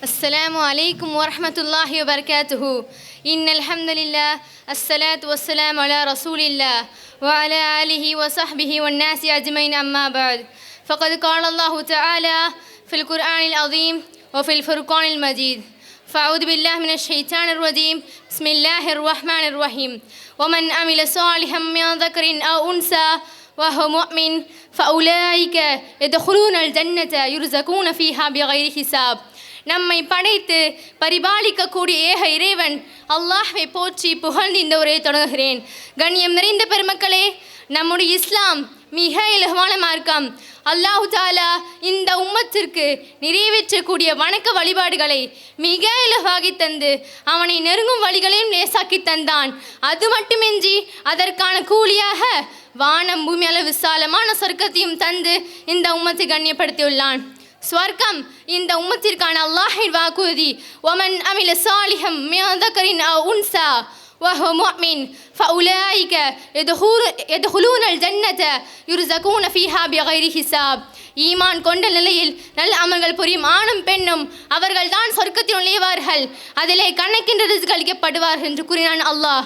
السلام عليكم ورحمة الله وبركاته. إن الحمد لله الصلاة والسلام على رسول الله وعلى آله وصحبه والناس أجمعين أما بعد فقد قال الله تعالى في القرآن العظيم وفي الفرقان المجيد فأعوذ بالله من الشيطان الرجيم بسم الله الرحمن الرحيم ومن عمل صالحا من ذكر أو أنثى وهو مؤمن فأولئك يدخلون الجنة يرزقون فيها بغير حساب. நம்மை படைத்து பரிபாலிக்கக்கூடிய ஏக இறைவன் அல்லாஹ்வை போற்றி புகழ்ந்து இந்த உரையை தொடங்குகிறேன். கண்ணியம் நிறைந்த பெருமக்களே, நம்முடைய இஸ்லாம் மிக இலகுவான மார்க்கம். அல்லாஹு தாலா இந்த உம்மத்திற்கு நிறைவேற்றக்கூடிய வணக்க வழிபாடுகளை மிக இலகாகி தந்து அவனை நெருங்கும் வழிகளையும் லேசாக்கி தந்தான். அது மட்டுமின்றி அதற்கான கூலியாக வானம் பூமி அளவு விசாலமான சொர்க்கத்தையும் தந்து இந்த உம்மத்தை கண்ணியப்படுத்தியுள்ளான். ஸ்வர்க்கம் இந்த உம்மத்திற்கான அல்லாஹின் வாக்குறுதி. ஒமன் அமில சாலிஹம் மின் தக்கரின் அவ் உன்சா وهو مؤمن فأولئك يدخلون الجنة يرزقون فيها بغير حساب. ஈமான் கொண்ட நிலையில் நல்ல அமல்கள் புரியும் ஆணும் பெண்ணும் அவர்கள் தான் சொர்க்கத்தில் நுழைவார்கள், அதிலே கணக்கின்ற ரிஸ்க் அளிக்கப்படுவார்கள் என்று கூறினான் அல்லாஹ்.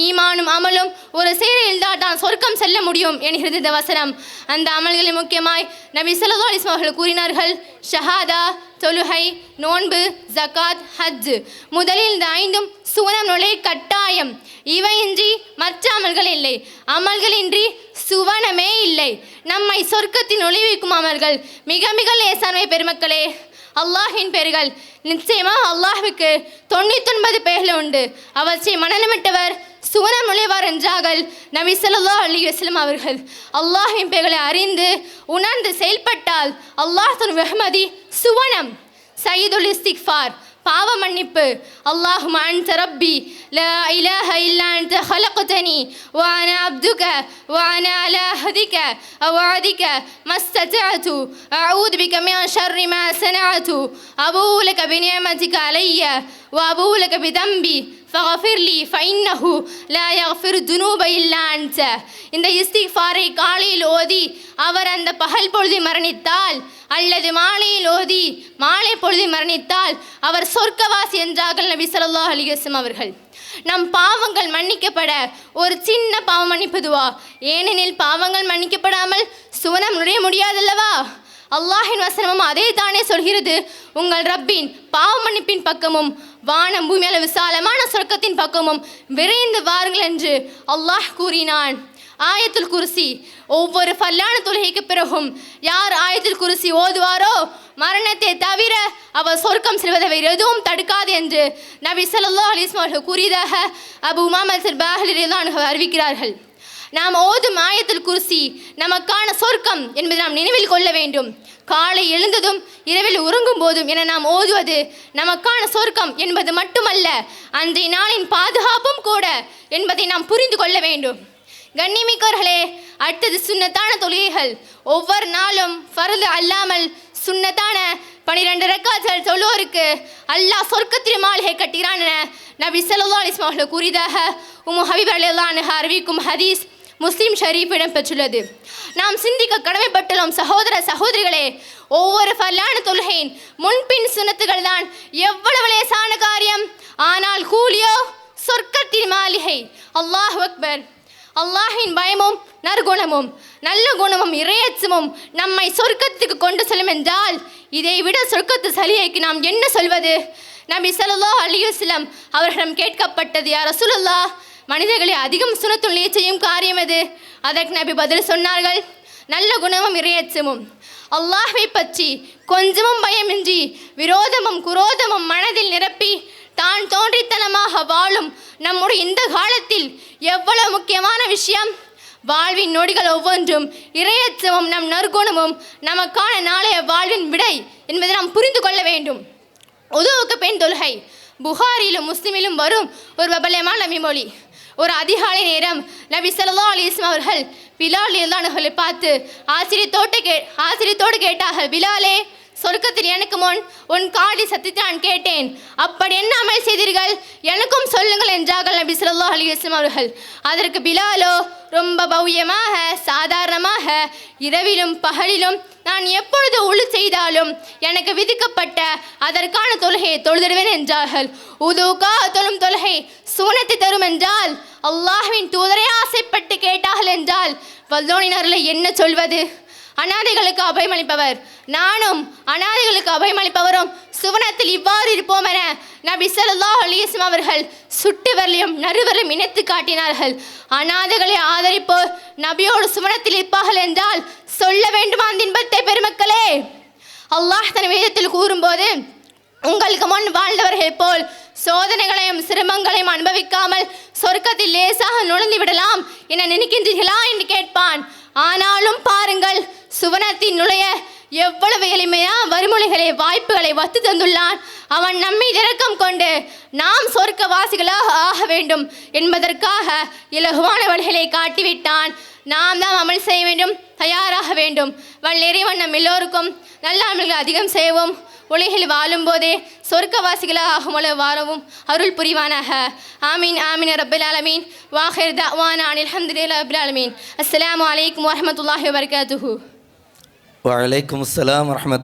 ஈமானும் அமலும் ஒரு சேரையில் தான் சொர்க்கம் செல்ல முடியும் என்கிறது இந்த வசனம். அந்த அமல்களில் முக்கியமாய் நபி ஸல்லல்லாஹு அலைஹி வஸல்லம் அவர்கள் கூறினார்கள், ஷஹாதா, தொழுகை, நோன்பு, ஜகாத், ஹஜ். முதலில் இந்த ஐந்தும் சுவனம் நுழை கட்டாயம். இவையின்றி மற்ற அமல்கள் இல்லை. அமல்களின்றி சுவனமே இல்லை. நம்மை சொர்க்கத்தில் நுழைவிக்கும் அமல்கள் மிக மிக லேசானவை பெருமக்களே. அல்லாஹின் பெயர்கள் நிச்சயமாக அல்லாஹ்வுக்கு 99 பெயர்கள் உண்டு. அவற்றை மனநமிட்டவர் சுவனம் நுழைவார் என்றார்கள் நபி ஸல்லல்லாஹு அலைஹி வஸல்லம் அவர்கள். அல்லாஹின் பெயர்களை அறிந்து உணர்ந்து செயல்பட்டால் அல்லாஹ் தன் வெஹ்மதி சுவனம். சையதுல் இஸ்திக்ஃபார் பாவ மன்னிப்பு. அல்லாஹும்ம அன்த ரப்பி லா இலாஹ இல்லா அன்த ஹலக்தனி வ அனா அப்துக வ அனா அலா அஹதிக வ வஅதிக மஸ்ததஅது அஊது பிக மின் ஷர்ரி மா ஸனஅது அபூஉ லக பிநிஅமதிக அலைய வ அபூஉ லக பிதம்பி ஃபக்ஃபிர் லி ஃபஇன்னஹு லா யக்ஃபிரு துனூப இல்லா அன்த. இந்த இஸ்திக்ஃபாரை காலையில் ஓதி அவர் அந்த பகல் பொழுதில் மரணித்தால் அல்லது மாலையில் ஓதி மாலை பொழுதில் மரணித்தால் அவர் சொர்க்கவாசி என்றார்கள் நபி ஸல்லல்லாஹு அலைஹி வஸல்லம் அவர்கள். நம் பாவங்கள் மன்னிக்கப்பட ஒரு சின்ன பாவ மன்னிப்பு துவா. ஏனெனில் பாவங்கள் மன்னிக்கப்படாமல் சுவனம் நுழைய முடியாதல்லவா? அல்லாஹின் வசனமும் அதே தானே சொல்கிறது. உங்கள் ரப்பின் பாவ மன்னிப்பின் பக்கமும் வானம் பூமி அளவு விசாலமான சொர்க்கத்தின் பக்கமும் விரைந்து வாருங்கள் என்று அல்லாஹ் கூறினான். ஆயத்துல் குர்சி. ஒவ்வொரு ஃபர்லான தொழுகைக்கு பிறகும் யார் ஆயத்துல் குர்சி ஓதுவாரோ மரணத்தை தவிர அவர் சொர்க்கம் செல்வதை வேறு எதுவும் தடுக்காது என்று நபி ஸல்லல்லாஹு அலைஹி வஸல்லம் அவர்கள் கூறியதாக அபூ உமாமா அல்-பாஹிலி ரலியல்லாஹு அன்ஹு அறிவிக்கிறார்கள். நாம் ஓதும் ஆயத்துல் குர்சி நமக்கான சொர்க்கம் என்பதை நாம் நினைவில் கொள்ள வேண்டும். காலை எழுந்ததும் இரவில் உறங்கும் போதும் என நாம் ஓதுவது நமக்கான சொர்க்கம் என்பது மட்டுமல்ல, அன்றைய நாளின் பாதுகாப்பும் கூட என்பதை நாம் புரிந்து கொள்ள வேண்டும். கண்ணியமிக்கவர்களே, அடுத்தது சுன்னத்தான தொழுகைகள். ஒவ்வொரு நாளும் ஃபர்து அல்லாமல் சுன்னத்தான 12 ரக்காத்துகள் தொழுவோருக்கு அல்லாஹ் சொர்க்கத்தில் மாளிகை கட்டுகிறான் என நபி ஸல்லல்லாஹு அலைஹி வஸல்லம் அவர்கள் கூறியதாக உம்மு ஹபீபா ரலியல்லாஹு அன்ஹா அறிவிக்கும் ஹதீஸ் முஸ்லிம் ஷரீஃப் இடம்பெற்றுள்ளது. நாம் சிந்திக்க கடமைப்பட்டுள்ளோம் சகோதர சகோதரிகளே. ஒவ்வொரு ஃபர்லான தொழுகையின் முன்பின் சுன்னத்துகள் தான் எவ்வளவு லேசான காரியம், ஆனால் கூலியோ சொர்க்கத்தின் மாளிகை. அல்லாஹ் அக்பர். அல்லாஹின் பயமும் நற்குணமும் நல்ல குணமும் இறையச்சமும் நம்மை சொர்க்கத்துக்கு கொண்டு செல்லும் என்றால் இதை விட சொர்க்கத்து சலுகைக்கு நாம் என்ன சொல்வது? நபி ஸல்லல்லாஹு அலைஹி வஸல்லம் அவர்களிடம் கேட்கப்பட்டது, யா ரசூலல்லாஹ், மனிதர்களை அதிகம் சுன்னத்துல் செய்யும் காரியம் எது? அதற்கு நபி பதில் சொன்னார்கள், நல்ல குணமும் இறையச்சமும். அல்லாஹ்வை பற்றி கொஞ்சமும் பயமின்றி விரோதமும் குரோதமும் மனதில் நிரப்பி தான் தோன்றித்தனமாக வாழும் நம்முடைய இந்த காலத்தில் எவ்வளவு முக்கியமான விஷயம். வாழ்வின் நொடிகள் ஒவ்வொன்றும் இறையச்சமும் நம் நற்குணமும் நமக்கான நாளைய வாழ்வின் விடை என்பதை நாம் புரிந்து கொள்ள வேண்டும். உதுவுக்கு பெண் தொழுகை புகாரிலும் முஸ்லிமிலும் வரும் ஒரு பிரபலமான நபிமொழி. ஒரு அதிகாலை நேரம் நபி ஸல்லல்லாஹு அலைஹி வஸல்லம் அவர்கள் பிலால் ரலியல்லாஹு அன்ஹுவை பார்த்து ஆச்சரியத்தோடு கேட்டார்கள், பிலாலே, சொர்க்கத்தில் எனக்கு முன் உன் காடி சத்தியத்தை நான் கேட்டேன், அப்படி என்ன அமல் செய்தீர்கள், எனக்கும் சொல்லுங்கள் என்றார்கள் நபி ஸல்லல்லாஹு அலைஹி வஸல்லம் அவர்கள். அதற்கு பிலாலோ ரொம்ப பவ்யமாக சாதாரணமாக இரவிலும் பகலிலும் நான் எப்பொழுது உழு செய்தாலும் எனக்கு விதிக்கப்பட்ட அதற்கான தொழுகையை தொழுதிடுவேன் என்றார்கள். உதுகா தொழும் தொழுகை சுவனத்தை தரும் என்றால் அல்லாஹ்வின் தூதரை ஆசைப்பட்டு கேட்டார்கள் என்றால் வல்லோனினர்களை என்ன சொல்வது? அனாதைகளுக்கு அபயமளிப்பவர் நானும் அனாதைகளுக்கு அபயமளிப்பவரும் சுவனத்தில் இவ்வாறு இருப்போம் என நபி ஸல்லல்லாஹு அலைஹி வஸல்லம் அவர்கள் சுட்டு வரலையும் நறுவரையும் இணைத்து காட்டினார்கள். அனாதைகளை ஆதரிப்போர் நபியோடு சுவனத்தில் இருப்பார்கள் என்றால் சொல்ல வேண்டுமா அந்த இன்பத்தை பெருமக்களே? அல்லாஹ் தன் வேதத்தில் கூறும்போது, உங்களுக்கு முன் வாழ்ந்தவர்கள் போல் சோதனைகளையும் சிரமங்களையும் அனுபவிக்காமல் சொர்க்கத்தில் லேசாக நுழைந்து விடலாம் என நினைக்கின்றீர்களா என்று கேட்பான். ஆனாலும் பாருங்கள், சுவனத்தின் நுழைய எவ்வளவு எளிமையா வறுமொழிகளை வாய்ப்புகளை வத்து தந்துள்ளான். அவன் நம்மை இரக்கம் கொண்டு நாம் சொர்க்கவாசிகளாக ஆக வேண்டும் என்பதற்காக இலகுவான வழிகளை காட்டிவிட்டான். நாம் தான் அமல் செய்ய வேண்டும், தயாராக வேண்டும். இறைவன் நம் எல்லோருக்கும் நல்ல அமல்களை அதிகம் செய்வோம். உலகில் வாழும் போதே சொர்க்கவாசிகளாக ஆகுமளவு வாழவும் அருள் புரிவானாக. ஆமீன் ஆமீன் ரப்பில் ஆலமீன். வாஹிர் தஅவானா அனில் ஹம்துலில்லாஹி ரப்பில் ஆலமீன். அஸ்ஸலாமு அலைக்கும் வரஹ்மத்துல்லாஹி வபரகாத்துஹு. வலைக்கும் அஸ்ஸலாம் வரஹ்மத்துல்லாஹி